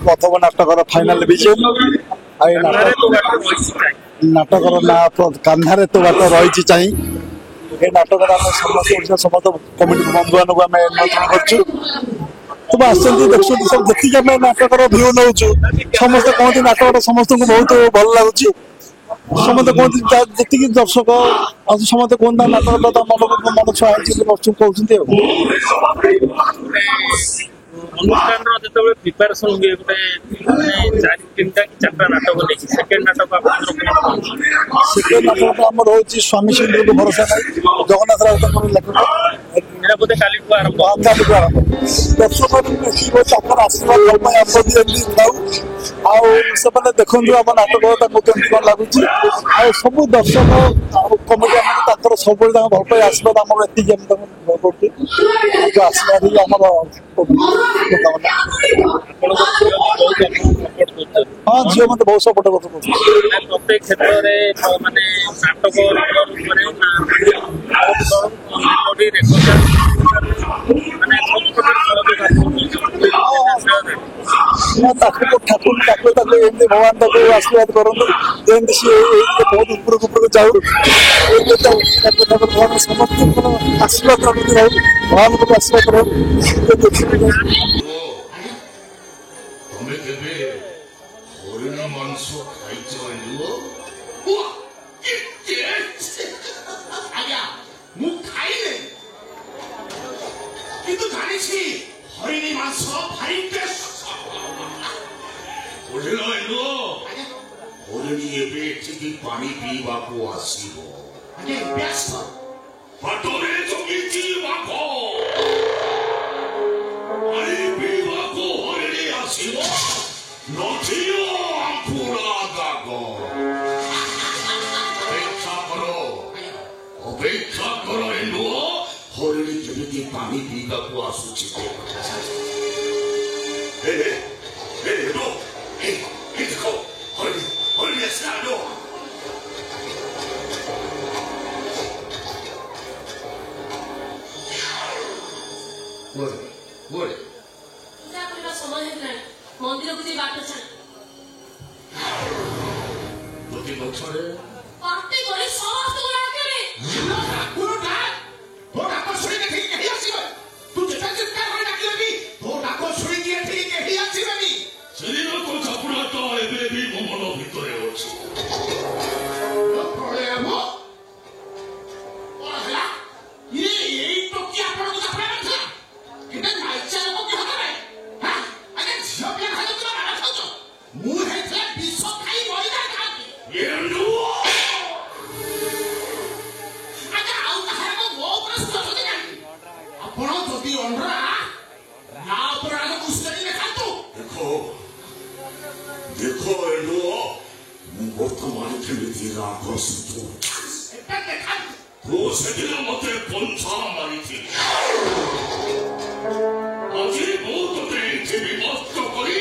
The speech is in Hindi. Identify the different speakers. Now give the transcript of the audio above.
Speaker 1: प्रथम नाटकर फाइनाल विजय नाटकर ना कांधारे तो बात रही चाहिए ये नाटक समस्त समस्त कमिटी बंधु मान को निमंत्रण कर तुम आसती देखुं सब देखिए आम नाटकर भ्यू नौ समस्त कहते नाटक समस्त को बहुत भल लगुच समस्त कहते जी दर्शक समस्त कहते नाटक मन छुआ कहते
Speaker 2: अनुष्ठान जो प्रिपेरेसन हुए गोटे 3टा कि 4टा नाटक नहीं सेकेंड नाटक
Speaker 1: सेकेंड नाटक आम रोचे स्वामी सिंह भरोसा नहीं जगन्नाथ राउत लेखक
Speaker 2: बोधे काली आरंभ
Speaker 1: दर्शक आशीर्वाद आने देखु आम नाटक केमती कौन लगुच सब दर्शक कमिटी सब भल पाई आशीर्वाद आम एति आशीर्वाद ही आम हाँ झील मत बहुत सपोर्ट
Speaker 2: प्रत्येक क्षेत्र में माने नाटक ठाकुर भगवान तक आशीर्वाद करूँ जमी सी बहुत ऊपर जाऊ भगवान समस्त आशीर्वाद भगवान को आशीर्वाद रहो
Speaker 3: हरिणी मांस भारी टेस्ट हरिणी एबे एठिकी पानी पीवा को आसीबो अरे व्यस्त पटोरे जोगिची वाको पानी पीवा को हरिणी आसीबो नथियो आंपुरा दागो अपेक्षा करो एनो हरिणी केमिति पानी पीवा को आसुची
Speaker 4: मंदिर को बाट
Speaker 3: देखो एलो वर्तमान केमिति राग सिद्धू तो सेदिन मते पंथा मारिथि আজি बहुत तेज विभक्त करी